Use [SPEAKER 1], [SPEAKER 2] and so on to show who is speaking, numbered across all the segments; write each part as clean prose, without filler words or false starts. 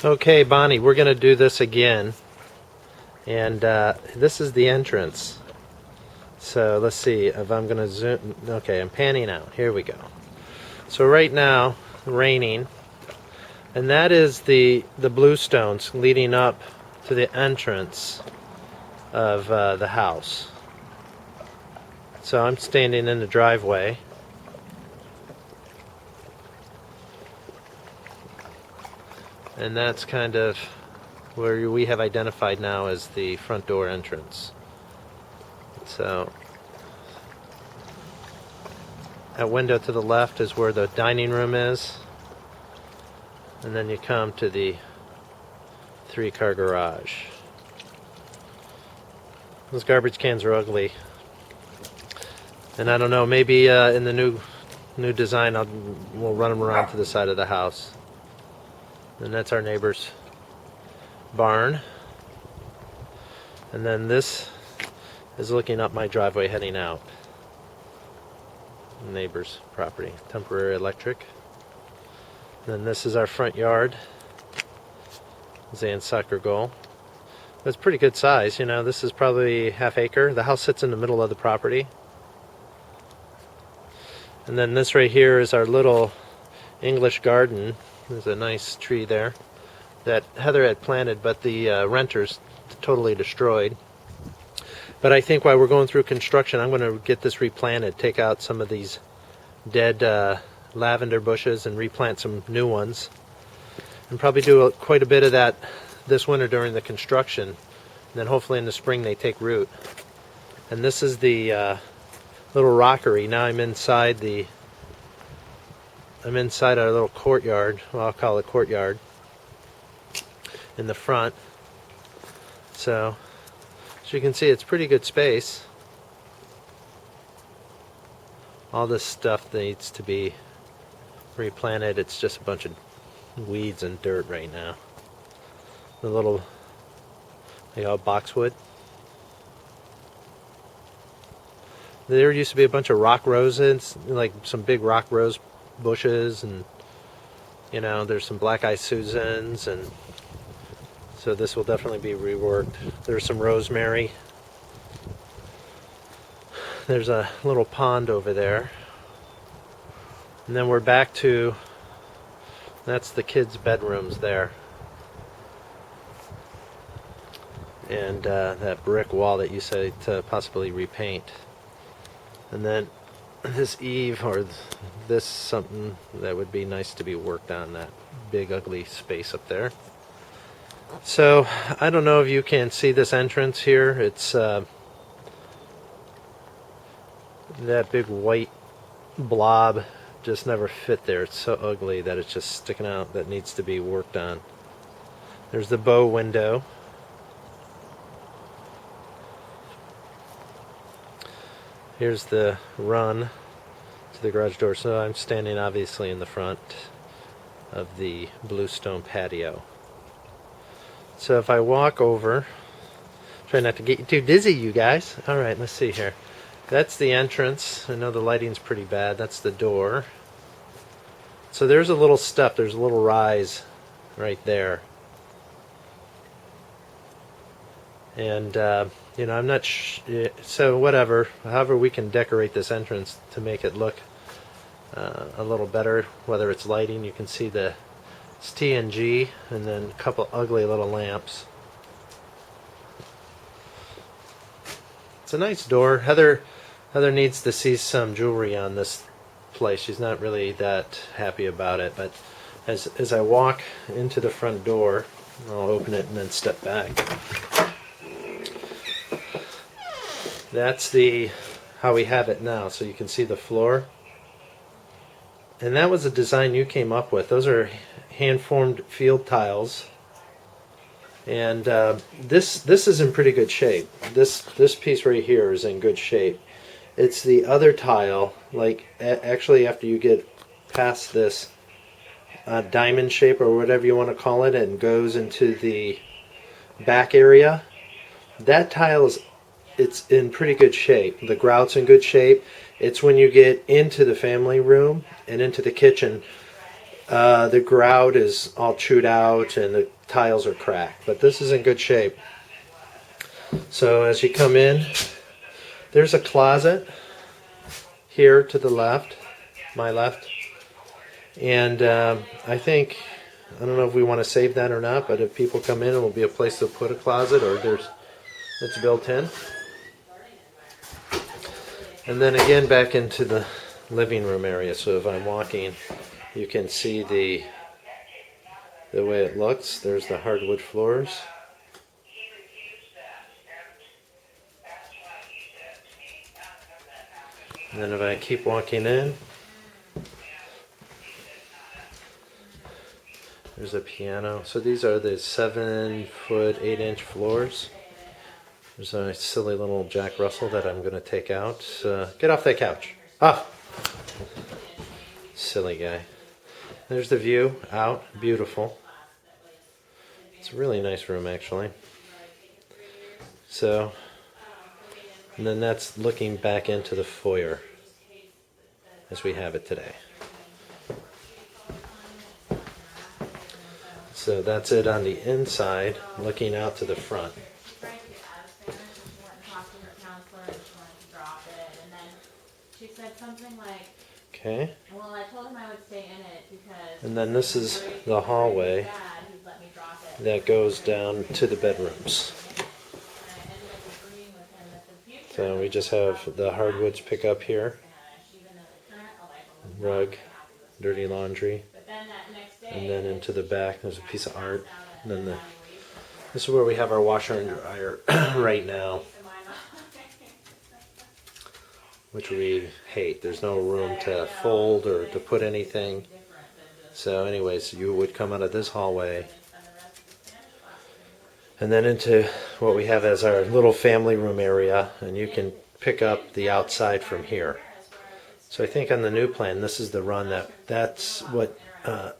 [SPEAKER 1] Okay, Bonnie, we're going to do this again. And this is the entrance. So let's see if I'm going to zoom. Okay, I'm panning out. Here we go. So right now, raining. And that is the bluestones leading up to the entrance of the house. So I'm standing in the driveway. And that's kind of where we have identified now as the front door entrance. So that window to the left is where the dining room is. And then you come to the 3-car garage. Those garbage cans are ugly. And I don't know, maybe in the new design we'll run them around to the side of the house. And that's our neighbor's barn. And then this is looking up my driveway heading out. Neighbor's property. Temporary electric. And then this is our front yard. Zan's soccer goal. It's pretty good size, you know. This is probably half acre. The house sits in the middle of the property. And then this right here is our little English garden. There's a nice tree there that Heather had planted, but the renters totally destroyed. But I think while we're going through construction, I'm going to get this replanted, take out some of these dead lavender bushes and replant some new ones. And probably do quite a bit of that this winter during the construction. And then hopefully in the spring they take root. And this is the little rockery. Now I'm inside our little courtyard. Well, I'll call it courtyard. In the front. So, as you can see, it's pretty good space. All this stuff needs to be replanted. It's just a bunch of weeds and dirt right now. The little, boxwood. There used to be a bunch of rock roses, like some big rock rose bushes, and there's some black-eyed Susans, and so this will definitely be reworked. There's some rosemary. There's a little pond over there. And then we're back to, that's the kids' bedrooms there. And that brick wall that you said to possibly repaint. And then this eave, or this something that would be nice to be worked on, that big ugly space up there. So I don't know if you can see this entrance here. It's that big white blob just never fit there. It's so ugly that it's just sticking out. That needs to be worked on. There's the bow window. Here's the run to the garage door. So I'm standing obviously in the front of the bluestone patio. So if I walk over, try not to get you too dizzy, you guys. Alright, let's see here. That's the entrance. I know the lighting's pretty bad. That's the door. So there's a little step. There's a little rise right there. And, I'm not so whatever. However we can decorate this entrance to make it look a little better, whether it's lighting. You can see it's TNG, and then a couple ugly little lamps. It's a nice door. Heather needs to see some jewelry on this place. She's not really that happy about it, but as I walk into the front door, I'll open it and then step back. That's how we have it now. So you can see the floor. And that was a design you came up with. Those are hand-formed field tiles. And this is in pretty good shape. This piece right here is in good shape. It's the other tile, like actually after you get past this diamond shape or whatever you want to call it, and goes into the back area. That tile it's in pretty good shape. The grout's in good shape. It's when you get into the family room and into the kitchen, The grout is all chewed out and the tiles are cracked, but this is in good shape. So as you come in, there's a closet here to the left, my left, and I think, I don't know if we want to save that or not, but if people come in, it will be a place to put a closet, or it's built in. And then again back into the living room area. So if I'm walking, you can see the way it looks. There's the hardwood floors. And then if I keep walking in, there's a piano. So these are the 7-foot, 8-inch floors. There's a silly little Jack Russell that I'm going to take out. Get off that couch. Ah! Silly guy. There's the view out. Beautiful. It's a really nice room, actually. So, and then that's looking back into the foyer as we have it today. So that's it on the inside, looking out to the front. Okay. Well, I told him I would stay in it because. And then this is the hallway that goes down to the bedrooms. So we just have the hardwoods pick up here. Rug, dirty laundry, and then into the back there's a piece of art. And then this is where we have our washer and dryer right now, which we hate. There's no room to fold or to put anything. So anyways, you would come out of this hallway and then into what we have as our little family room area, and you can pick up the outside from here. So I think on the new plan, this is the run that's what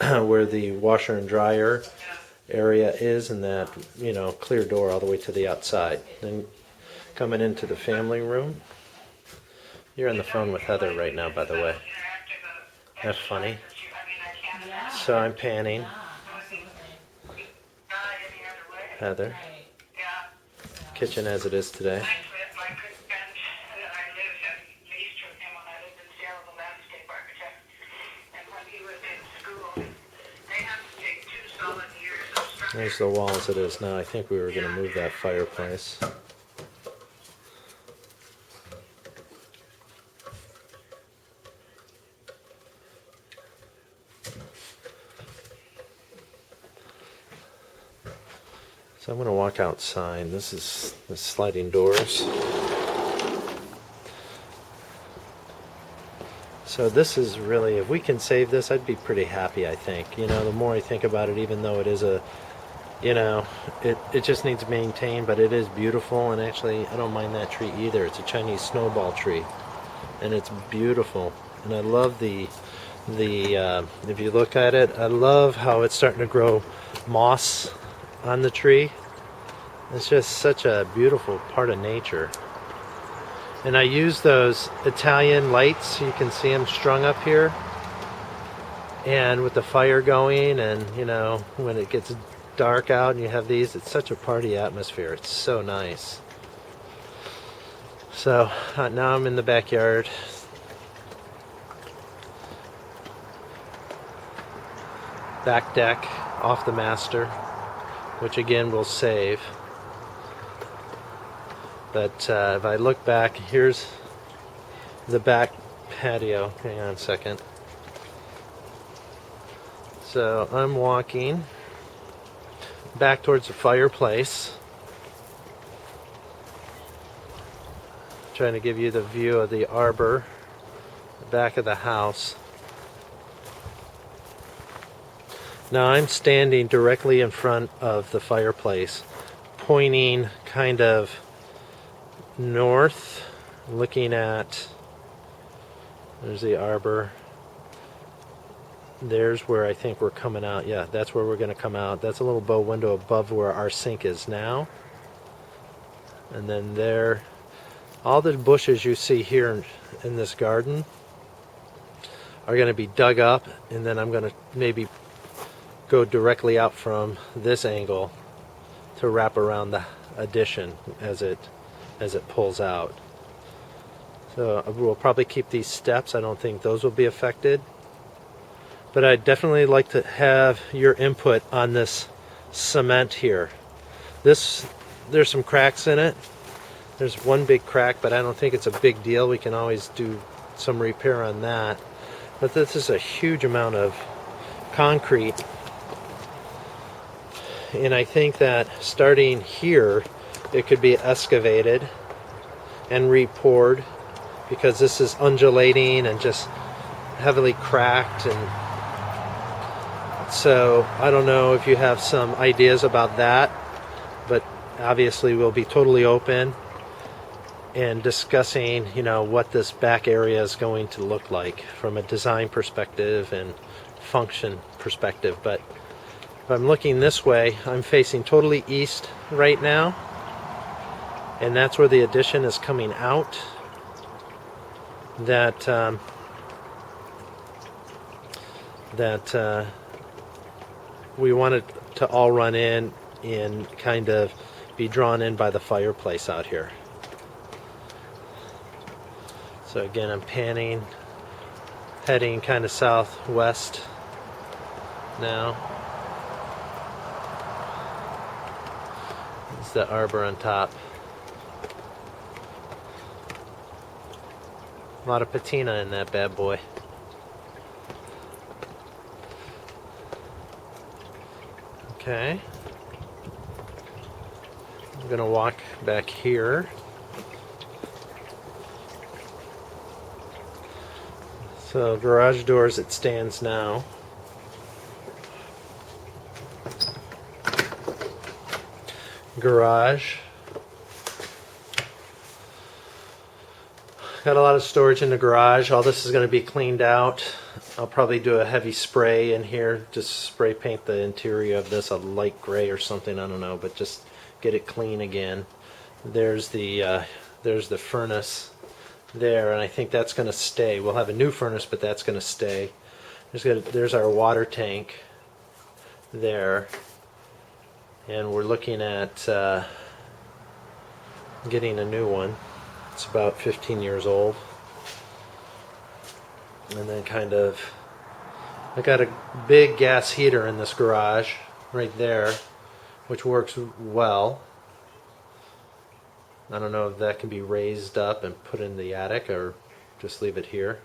[SPEAKER 1] where the washer and dryer area is, and that, you know, clear door all the way to the outside. Then coming into the family room. You're on the phone with Heather right now, by the way. That's funny. So I'm panning. Heather. Kitchen as it is today. There's the wall as it is now. I think we were going to move that fireplace. So I'm going to walk outside. This is the sliding doors. So this is really, if we can save this, I'd be pretty happy, I think. You know, the more I think about it, even though it is a, you know, it just needs maintained, but it is beautiful. And actually, I don't mind that tree either. It's a Chinese snowball tree, and it's beautiful. And I love the if you look at it, I love how it's starting to grow moss on the tree. It's just such a beautiful part of nature. And I use those Italian lights, you can see them strung up here, and with the fire going, and you know, when it gets dark out and you have these, it's such a party atmosphere. It's so nice. So now I'm in the backyard. Back deck off the master, which again we'll save. But if I look back, here's the back patio. Hang on a second. So I'm walking back towards the fireplace, trying to give you the view of the arbor, the back of the house. Now I'm standing directly in front of the fireplace, pointing kind of north, looking at, there's the arbor. There's where I think we're coming out. Yeah, that's where we're going to come out. That's a little bow window above where our sink is now. And then there, all the bushes you see here in this garden are going to be dug up, and then I'm going to maybe go directly out from this angle to wrap around the addition as it pulls out. So we'll probably keep these steps. I don't think those will be affected. But I'd definitely like to have your input on this cement here. There's some cracks in it. There's one big crack, but I don't think it's a big deal. We can always do some repair on that. But this is a huge amount of concrete. And I think that starting here, it could be excavated and re-poured, because this is undulating and just heavily cracked. And so I don't know if you have some ideas about that, but obviously we'll be totally open and discussing, you know, what this back area is going to look like from a design perspective and function perspective. But if I'm looking this way, I'm facing totally east right now, and that's where the addition is coming out. That we wanted to all run in and kind of be drawn in by the fireplace out here. So again, I'm panning, heading kind of southwest now. It's the arbor on top. A lot of patina in that bad boy. Okay. I'm gonna walk back here. So garage door as it stands now. Garage. Got a lot of storage in the garage. All this is going to be cleaned out. I'll probably do a heavy spray in here. Just spray paint the interior of this a light gray or something. I don't know, but just get it clean again. There's the furnace there, and I think that's going to stay. We'll have a new furnace, but that's going to stay. There's our water tank there, and we're looking at getting a new one. It's about 15 years old. And then I got a big gas heater in this garage right there, which works well. I don't know if that can be raised up and put in the attic or just leave it here.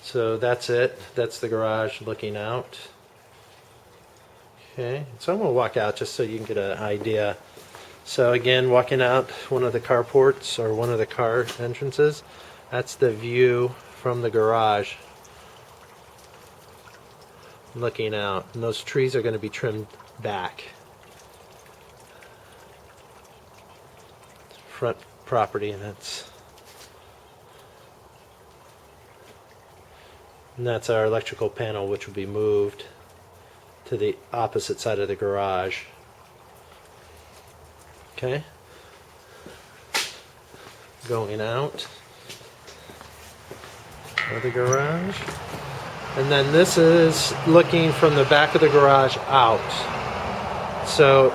[SPEAKER 1] So that's it. That's the garage looking out. Okay, so I'm going to walk out just so you can get an idea. So again, walking out one of the carports or one of the car entrances, that's the view from the garage looking out. And those trees are going to be trimmed back. Front property, and that's our electrical panel, which will be moved to the opposite side of the garage. Okay, going out of the garage, and then this is looking from the back of the garage out. So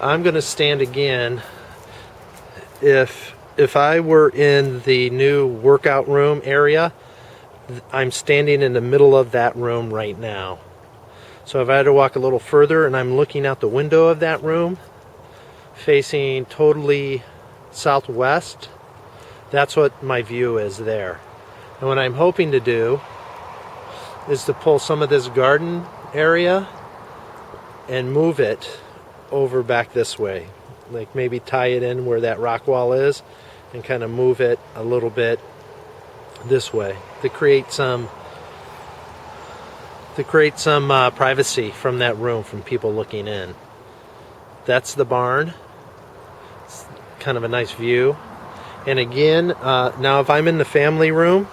[SPEAKER 1] I'm going to stand again. If I were in the new workout room area, I'm standing in the middle of that room right now. So if I had to walk a little further and I'm looking out the window of that room, facing totally southwest, that's what my view is there. And what I'm hoping to do is to pull some of this garden area and move it over back this way. Like maybe tie it in where that rock wall is and kind of move it a little bit this way to create some privacy from that room, from people looking in. That's the barn. It's kind of a nice view. And again, now if I'm in the family room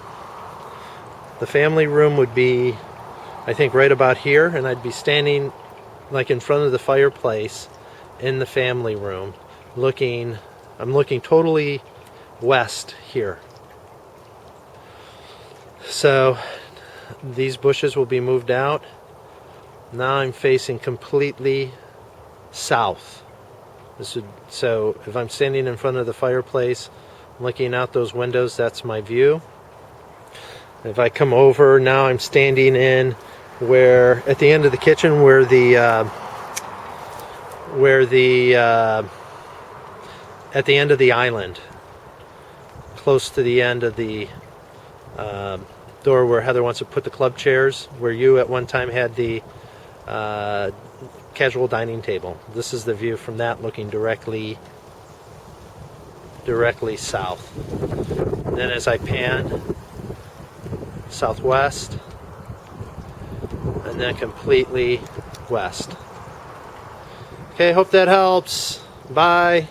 [SPEAKER 1] would be, I think, right about here, and I'd be standing like in front of the fireplace in the family room, I'm looking totally west here. So these bushes will be moved out. Now I'm facing completely south. So if I'm standing in front of the fireplace, looking out those windows, that's my view. If I come over, now I'm standing in where, at the end of the kitchen, where the at the end of the island, close to the end of the door where Heather wants to put the club chairs, where you at one time had the casual dining table. This is the view from that, looking directly south. And then as I pan southwest, and then completely west. Okay, hope that helps. Bye.